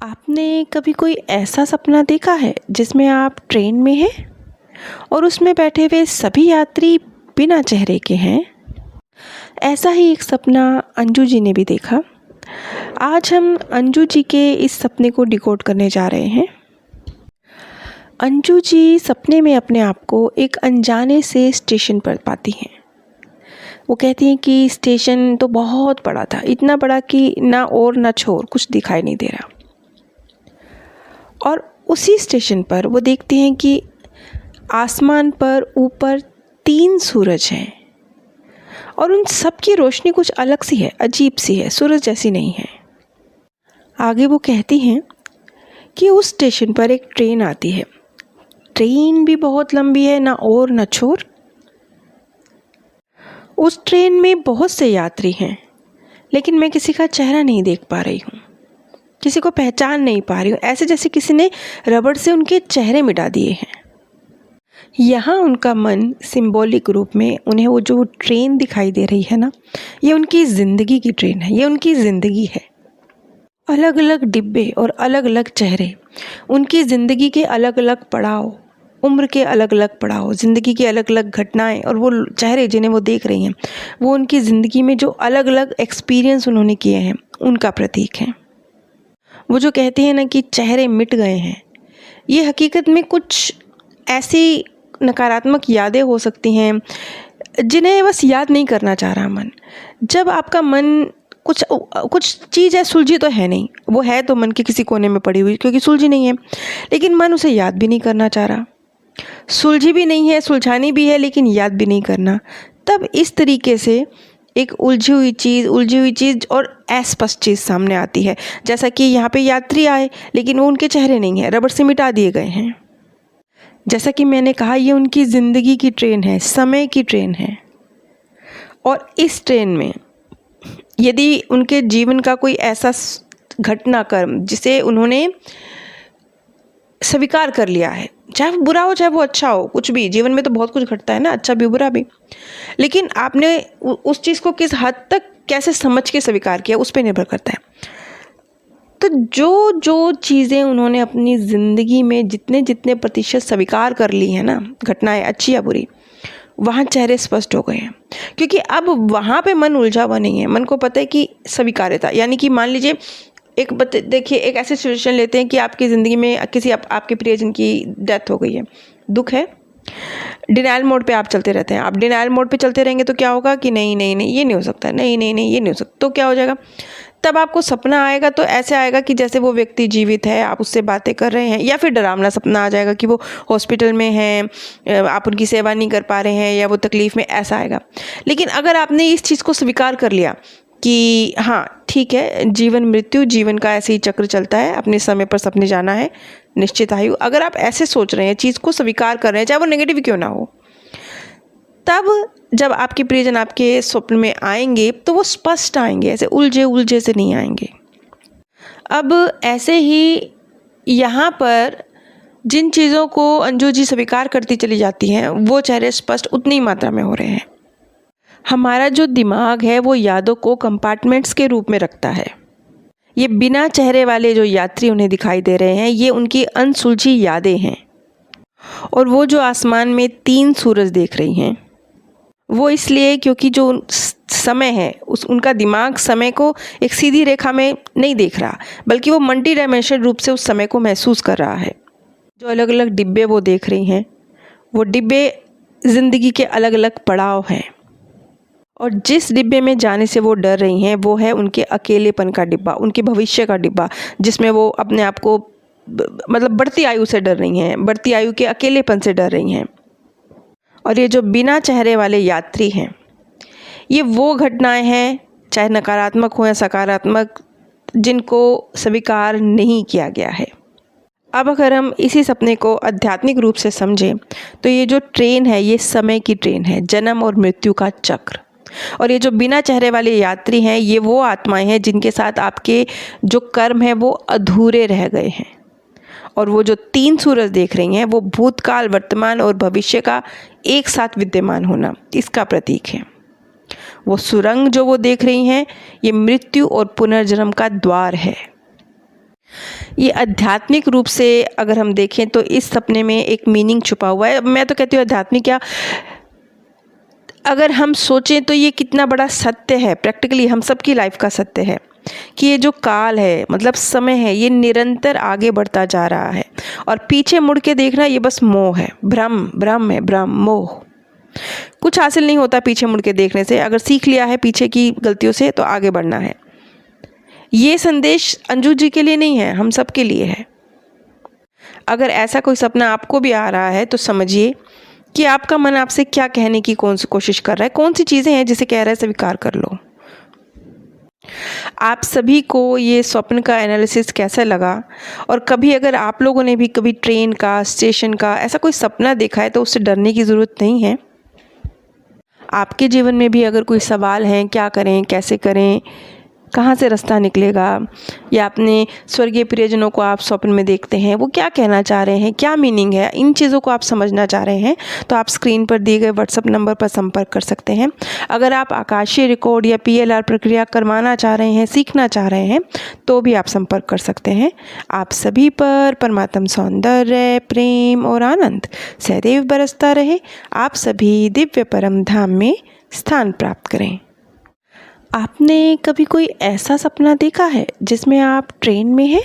आपने कभी कोई ऐसा सपना देखा है जिसमें आप ट्रेन में हैं और उसमें बैठे हुए सभी यात्री बिना चेहरे के हैं? ऐसा ही एक सपना अंजू जी ने भी देखा। आज हम अंजू जी के इस सपने को डिकोड करने जा रहे हैं। अंजू जी सपने में अपने आप को एक अनजाने से स्टेशन पर पाती हैं। वो कहती हैं कि स्टेशन तो बहुत बड़ा था, इतना बड़ा कि ना और ना छोर कुछ दिखाई नहीं दे रहा। और उसी स्टेशन पर वो देखते हैं कि आसमान पर ऊपर 3 सूरज हैं और उन सब की रोशनी कुछ अलग सी है, अजीब सी है, सूरज जैसी नहीं है। आगे वो कहती हैं कि उस स्टेशन पर एक ट्रेन आती है। ट्रेन भी बहुत लंबी है, ना और ना छोर। उस ट्रेन में बहुत से यात्री हैं, लेकिन मैं किसी का चेहरा नहीं देख पा रही हूँ, किसी को पहचान नहीं पा रही हूँ। ऐसे जैसे किसी ने रबड़ से उनके चेहरे मिटा दिए हैं। यहाँ उनका मन सिंबॉलिक रूप में उन्हें वो जो ट्रेन दिखाई दे रही है ना, ये उनकी ज़िंदगी की ट्रेन है, ये उनकी ज़िंदगी है। अलग अलग डिब्बे और अलग अलग चेहरे, उनकी ज़िंदगी के अलग अलग पड़ाव, उम्र के अलग अलग पड़ाव, ज़िंदगी की अलग अलग घटनाएं और वो चेहरे जिन्हें वो देख रही हैं, वो उनकी ज़िंदगी में जो अलग अलग एक्सपीरियंस उन्होंने किए हैं उनका प्रतीक है। वो जो कहते हैं ना कि चेहरे मिट गए हैं, ये हकीकत में कुछ ऐसी नकारात्मक यादें हो सकती हैं जिन्हें बस याद नहीं करना चाह रहा मन। जब आपका मन कुछ चीज़ है, सुलझी तो है नहीं, वो है तो मन के किसी कोने में पड़ी हुई क्योंकि सुलझी नहीं है, लेकिन मन उसे याद भी नहीं करना चाह रहा। सुलझी भी नहीं है, सुलझानी भी है, लेकिन याद भी नहीं करना। तब इस तरीके से एक उलझी हुई चीज़ और अस्पष्ट चीज़ सामने आती है। जैसा कि यहाँ पे यात्री आए, लेकिन वो उनके चेहरे नहीं हैं, रबड़ से मिटा दिए गए हैं। जैसा कि मैंने कहा, ये उनकी ज़िंदगी की ट्रेन है, समय की ट्रेन है। और इस ट्रेन में यदि उनके जीवन का कोई ऐसा घटनाक्रम जिसे उन्होंने स्वीकार कर लिया है, चाहे वो बुरा हो चाहे वो अच्छा हो, कुछ भी जीवन में तो बहुत कुछ घटता है ना, अच्छा भी बुरा भी, लेकिन आपने उस चीज़ को किस हद तक कैसे समझ के स्वीकार किया उस पर निर्भर करता है। तो जो जो चीज़ें उन्होंने अपनी ज़िंदगी में जितने प्रतिशत स्वीकार कर ली हैं ना, घटनाएं अच्छी या बुरी, वहाँ चेहरे स्पष्ट हो गए हैं। क्योंकि अब वहाँ पे मन उलझा हुआ नहीं है, मन को पता है कि स्वीकार्यता, यानी कि मान लीजिए देखिए एक ऐसी सिचुएशन लेते हैं कि आपकी ज़िंदगी में किसी आपके प्रियजन की डेथ हो गई है, दुख है, डिनायल मोड पे आप चलते रहते हैं। आप डिनायल मोड पे चलते रहेंगे तो क्या होगा कि नहीं नहीं नहीं ये नहीं हो सकता, नहीं नहीं नहीं ये नहीं हो सकता, तो क्या हो जाएगा, तब आपको सपना आएगा तो ऐसे आएगा कि जैसे वो व्यक्ति जीवित है, आप उससे बातें कर रहे हैं, या फिर डरावना सपना आ जाएगा कि वो हॉस्पिटल में हैं, आप उनकी सेवा नहीं कर पा रहे हैं, या वो तकलीफ़ में, ऐसा आएगा। लेकिन अगर आपने इस चीज़ को स्वीकार कर लिया कि हाँ ठीक है, जीवन मृत्यु, जीवन का ऐसे ही चक्र चलता है, अपने समय पर सबने जाना है, निश्चित आयु, अगर आप ऐसे सोच रहे हैं, चीज़ को स्वीकार कर रहे हैं, चाहे वो नेगेटिव क्यों ना हो, तब जब आपके प्रियजन आपके स्वप्न में आएंगे तो वो स्पष्ट आएंगे, ऐसे उलझे से नहीं आएंगे। अब ऐसे ही यहाँ पर जिन चीज़ों को अंजू जी स्वीकार करती चली जाती हैं, वो चेहरे स्पष्ट उतनी मात्रा में हो रहे हैं। हमारा जो दिमाग है वो यादों को कंपार्टमेंट्स के रूप में रखता है। ये बिना चेहरे वाले जो यात्री उन्हें दिखाई दे रहे हैं, ये उनकी अनसुलझी यादें हैं। और वो जो आसमान में 3 सूरज देख रही हैं, वो इसलिए क्योंकि जो समय है उनका दिमाग समय को एक सीधी रेखा में नहीं देख रहा, बल्कि वो मल्टी डायमेंशनल रूप से उस समय को महसूस कर रहा है। जो अलग अलग डिब्बे वो देख रही हैं, वो डिब्बे ज़िंदगी के अलग अलग पड़ाव हैं। और जिस डिब्बे में जाने से वो डर रही हैं, वो है उनके अकेलेपन का डिब्बा, उनके भविष्य का डिब्बा, जिसमें वो अपने आप को मतलब बढ़ती आयु से डर रही हैं, बढ़ती आयु के अकेलेपन से डर रही हैं। और ये जो बिना चेहरे वाले यात्री हैं, ये वो घटनाएं हैं, चाहे नकारात्मक हो या सकारात्मक, जिनको स्वीकार नहीं किया गया है। अब अगर हम इसी सपने को आध्यात्मिक रूप से समझें तो ये जो ट्रेन है, ये समय की ट्रेन है, जन्म और मृत्यु का चक्र। और ये जो बिना चेहरे वाले यात्री हैं, ये वो आत्माएं हैं जिनके साथ आपके जो कर्म हैं वो अधूरे रह गए हैं। और वो जो 3 सूरज देख रही हैं, वो भूतकाल, वर्तमान और भविष्य का एक साथ विद्यमान होना, इसका प्रतीक है। वो सुरंग जो वो देख रही हैं, ये मृत्यु और पुनर्जन्म का द्वार है। ये आध्यात्मिक रूप से अगर हम देखें तो इस सपने में एक मीनिंग छुपा हुआ है। मैं तो कहती हूँ आध्यात्मिक क्या, अगर हम सोचें तो ये कितना बड़ा सत्य है, प्रैक्टिकली हम सबकी लाइफ का सत्य है कि ये जो काल है, मतलब समय है, ये निरंतर आगे बढ़ता जा रहा है और पीछे मुड़ के देखना ये बस मोह है, भ्रम है, मोह। कुछ हासिल नहीं होता पीछे मुड़ के देखने से। अगर सीख लिया है पीछे की गलतियों से तो आगे बढ़ना है। ये संदेश अंजू जी के लिए नहीं है, हम सब के लिए है। अगर ऐसा कोई सपना आपको भी आ रहा है तो समझिए कि आपका मन आपसे क्या कहने की कौन सी कोशिश कर रहा है, कौन सी चीज़ें हैं जिसे कह रहा है स्वीकार कर लो। आप सभी को ये स्वप्न का एनालिसिस कैसा लगा, और कभी अगर आप लोगों ने भी कभी ट्रेन का, स्टेशन का ऐसा कोई सपना देखा है तो उससे डरने की ज़रूरत नहीं है। आपके जीवन में भी अगर कोई सवाल हैं, क्या करें, कैसे करें, कहाँ से रास्ता निकलेगा, या अपने स्वर्गीय प्रियजनों को आप स्वप्न में देखते हैं, वो क्या कहना चाह रहे हैं, क्या मीनिंग है, इन चीज़ों को आप समझना चाह रहे हैं तो आप स्क्रीन पर दिए गए व्हाट्सएप नंबर पर संपर्क कर सकते हैं। अगर आप आकाशीय रिकॉर्ड या PLR प्रक्रिया करवाना चाह रहे हैं, सीखना चाह रहे हैं तो भी आप संपर्क कर सकते हैं। आप सभी पर परमात्म सौंदर्य, प्रेम और आनंद सदैव बरसता रहे। आप सभी दिव्य परम धाम में स्थान प्राप्त करें। आपने कभी कोई ऐसा सपना देखा है जिसमें आप ट्रेन में हैं?